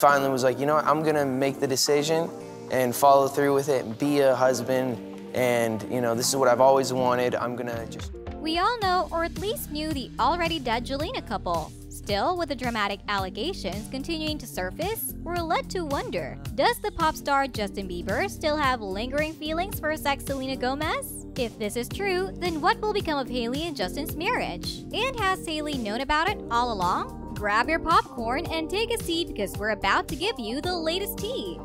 finally was like, you know what, I'm gonna make the decision and follow through with it and be a husband. And, you know, this is what I've always wanted. I'm gonna just... We all know, or at least knew, the already dead Jelena couple. Still, with the dramatic allegations continuing to surface, we're led to wonder, does the pop star Justin Bieber still have lingering feelings for his ex Selena Gomez? If this is true, then what will become of Hailey and Justin's marriage? And has Hailey known about it all along? Grab your popcorn and take a seat because we're about to give you the latest tea.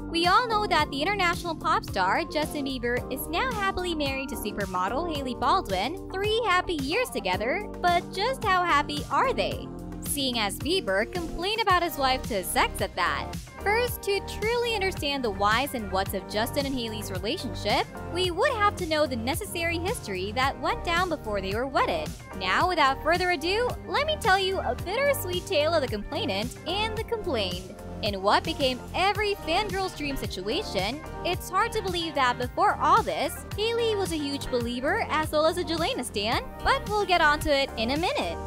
We all know that the international pop star Justin Bieber is now happily married to supermodel Hailey Baldwin, 3 happy years together, but just how happy are they? Seeing as Bieber complained about his wife to his ex at that. First, to truly understand the whys and whats of Justin and Hailey's relationship, we would have to know the necessary history that went down before they were wedded. Now, without further ado, let me tell you a bittersweet tale of the complainant and the complained. In what became every fangirl's dream situation, it's hard to believe that before all this, Hailey was a huge believer as well as a Jelena stan, but we'll get onto it in a minute.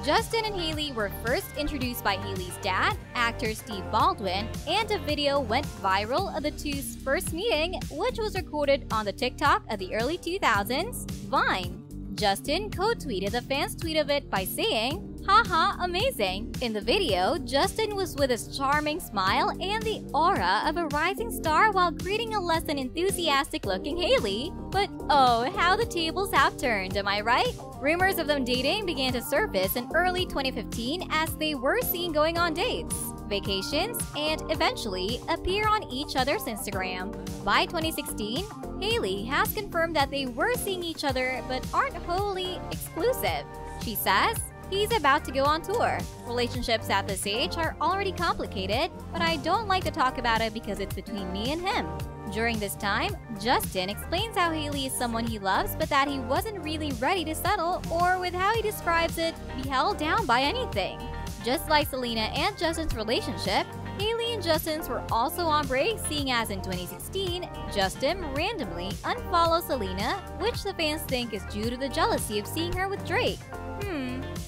Justin and Hailey were first introduced by Hailey's dad, actor Steve Baldwin, and a video went viral of the two's first meeting, which was recorded on the TikTok of the early 2000s, Vine. Justin co-tweeted the fans' tweet of it by saying, "Haha, amazing." In the video, Justin was with his charming smile and the aura of a rising star while greeting a less than enthusiastic-looking Hailey. But oh, how the tables have turned, am I right? Rumors of them dating began to surface in early 2015 as they were seen going on dates, vacations, and eventually appear on each other's Instagram. By 2016, Hailey has confirmed that they were seeing each other but aren't wholly exclusive. She says, "He's about to go on tour. Relationships at this age are already complicated, but I don't like to talk about it because it's between me and him." During this time, Justin explains how Hailey is someone he loves but that he wasn't really ready to settle, or with how he describes it, be held down by anything. Just like Selena and Justin's relationship, Hailey and Justin's were also on break, seeing as in 2016, Justin randomly unfollowed Selena, which the fans think is due to the jealousy of seeing her with Drake.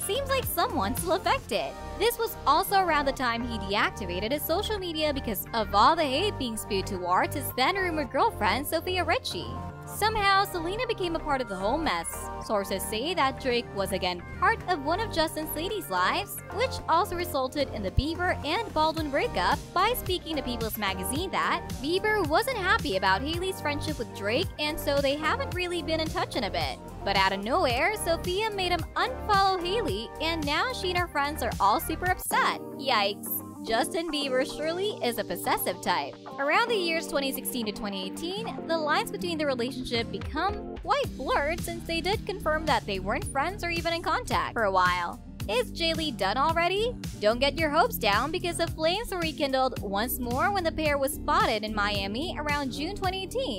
Seems like someone's still affected. This was also around the time he deactivated his social media because of all the hate being spewed towards his then-rumored girlfriend, Sofia Richie. Somehow, Selena became a part of the whole mess. Sources say that Drake was again part of one of Justin's ladies' lives, which also resulted in the Bieber and Baldwin breakup by speaking to People's Magazine that Bieber wasn't happy about Hailey's friendship with Drake and so they haven't really been in touch in a bit. But out of nowhere, Sofia made him unfollow Hailey and now she and her friends are all super upset. Yikes. Justin Bieber surely is a possessive type. Around the years 2016 to 2018, the lines between the relationship become quite blurred since they did confirm that they weren't friends or even in contact for a while. Is Jaylee done already? Don't get your hopes down because the flames were rekindled once more when the pair was spotted in Miami around June 2018.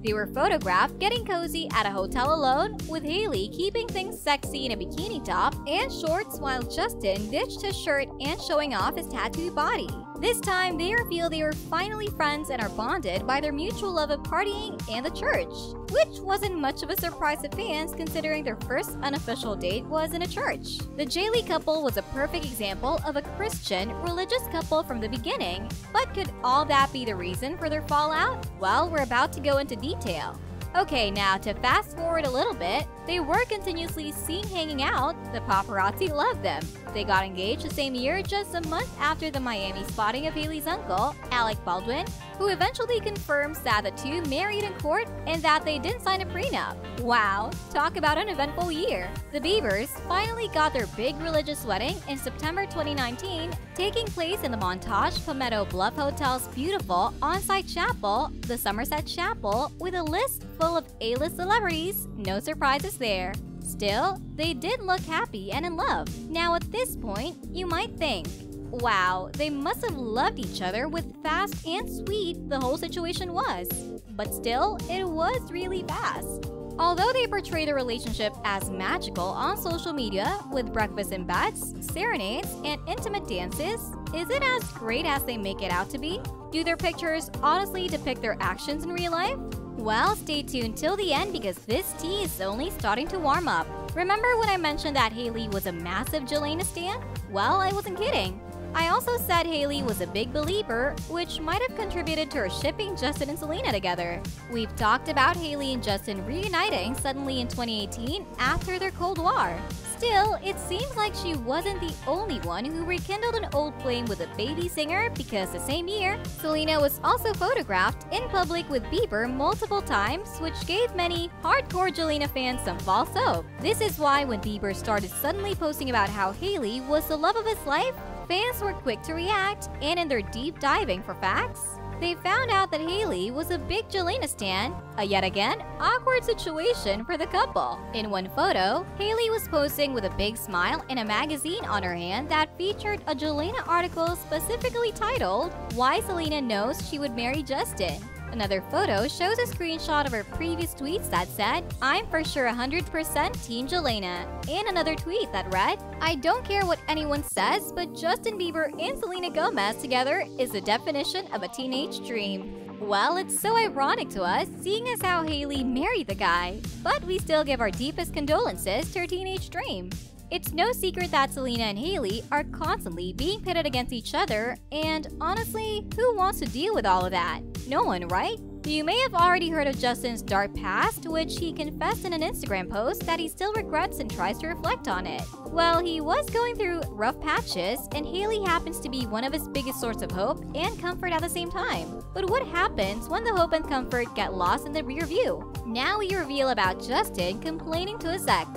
They were photographed getting cozy at a hotel alone, with Hailey keeping things sexy in a bikini top and shorts while Justin ditched his shirt and showing off his tattooed body. This time, they reveal they were finally friends and are bonded by their mutual love of partying and the church, which wasn't much of a surprise to fans considering their first unofficial date was in a church. The Jaylee couple was a perfect example of a Christian, religious couple from the beginning, but could all that be the reason for their fallout? Well, we're about to go into detail. Okay, now to fast forward a little bit, they were continuously seen hanging out. The paparazzi loved them. They got engaged the same year, just a month after the Miami spotting of Hailey's uncle, Alec Baldwin, who eventually confirms that the two married in court and that they didn't sign a prenup. Wow, talk about an eventful year. The Biebers finally got their big religious wedding in September 2019, taking place in the Montage Palmetto Bluff Hotel's beautiful on-site chapel, the Somerset Chapel, with a list full of A-list celebrities. No surprises there. Still, they did look happy and in love. Now at this point, you might think, wow, they must have loved each other with fast and sweet the whole situation was. But still, it was really fast. Although they portray the relationship as magical on social media with breakfast in beds, serenades, and intimate dances, is it as great as they make it out to be? Do their pictures honestly depict their actions in real life? Well, stay tuned till the end because this tea is only starting to warm up. Remember when I mentioned that Hailey was a massive Jelena stan? Well, I wasn't kidding. I also said Hailey was a big believer, which might have contributed to her shipping Justin and Selena together. We've talked about Hailey and Justin reuniting suddenly in 2018 after their Cold War. Still, it seems like she wasn't the only one who rekindled an old flame with a baby singer, because the same year, Selena was also photographed in public with Bieber multiple times, which gave many hardcore Jelena fans some false hope. This is why when Bieber started suddenly posting about how Hailey was the love of his life, fans were quick to react, and in their deep diving for facts, they found out that Hailey was a big Jelena stan, a yet again awkward situation for the couple. In one photo, Hailey was posing with a big smile and a magazine on her hand that featured a Jelena article specifically titled, "Why Selena Knows She Would Marry Justin." Another photo shows a screenshot of her previous tweets that said, "I'm for sure 100% Team Jelena," and another tweet that read, "I don't care what anyone says, but Justin Bieber and Selena Gomez together is the definition of a teenage dream." Well, it's so ironic to us, seeing as how Hailey married the guy, but we still give our deepest condolences to her teenage dream. It's no secret that Selena and Hailey are constantly being pitted against each other, and honestly, who wants to deal with all of that? No one, right? You may have already heard of Justin's dark past, which he confessed in an Instagram post that he still regrets and tries to reflect on it. Well, he was going through rough patches, and Hailey happens to be one of his biggest sources of hope and comfort at the same time. But what happens when the hope and comfort get lost in the rear view? Now we reveal about Justin complaining to his ex.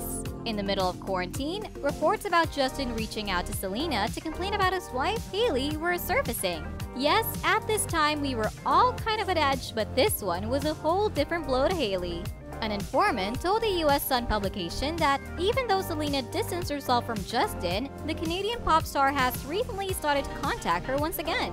In the middle of quarantine, reports about Justin reaching out to Selena to complain about his wife, Hailey, were surfacing. Yes, at this time we were all kind of at edge, but this one was a whole different blow to Hailey. An informant told the US Sun publication that even though Selena distanced herself from Justin, the Canadian pop star has recently started to contact her once again.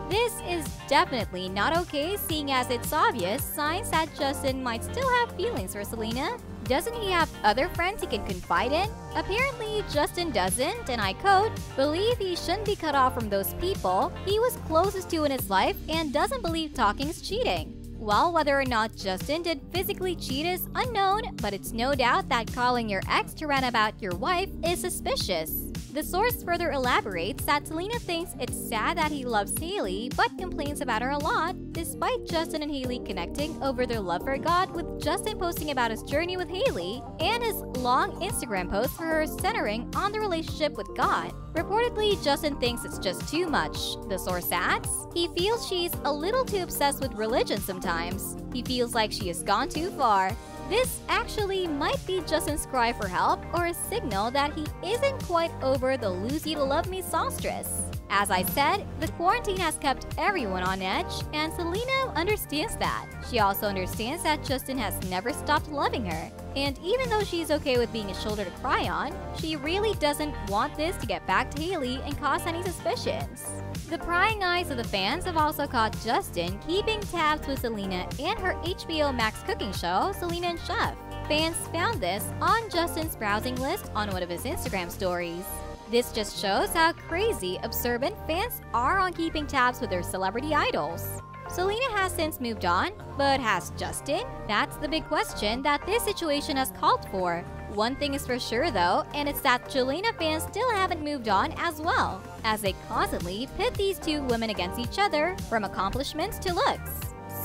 This is definitely not okay, seeing as it's obvious signs that Justin might still have feelings for Selena. Doesn't he have other friends he can confide in? Apparently, Justin doesn't, and I quote, "believe he shouldn't be cut off from those people he was closest to in his life and doesn't believe talking is cheating." Well, whether or not Justin did physically cheat is unknown, but it's no doubt that calling your ex to rant about your wife is suspicious. The source further elaborates that Selena thinks it's sad that he loves Hailey but complains about her a lot, despite Justin and Hailey connecting over their love for God, with Justin posting about his journey with Hailey and his long Instagram post for her centering on the relationship with God. Reportedly, Justin thinks it's just too much. The source adds, he feels she's a little too obsessed with religion sometimes. He feels like she has gone too far. This actually might be Justin's cry for help, or a signal that he isn't quite over the "lose you to love me" songstress. As I said, the quarantine has kept everyone on edge, and Selena understands that. She also understands that Justin has never stopped loving her. And even though she's okay with being a shoulder to cry on, she really doesn't want this to get back to Hailey and cause any suspicions. The prying eyes of the fans have also caught Justin keeping tabs with Selena and her HBO Max cooking show, Selena and Chef. Fans found this on Justin's browsing list on one of his Instagram stories. This just shows how crazy observant fans are on keeping tabs with their celebrity idols. Selena has since moved on, but has Justin? That's the big question that this situation has called for. One thing is for sure though, and it's that Jelena fans still haven't moved on as well, as they constantly pit these two women against each other, from accomplishments to looks.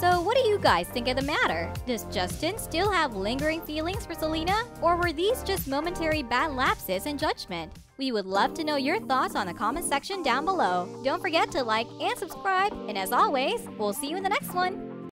So what do you guys think of the matter? Does Justin still have lingering feelings for Selena, or were these just momentary bad lapses in judgment? We would love to know your thoughts on the comment section down below. Don't forget to like and subscribe, and as always, we'll see you in the next one.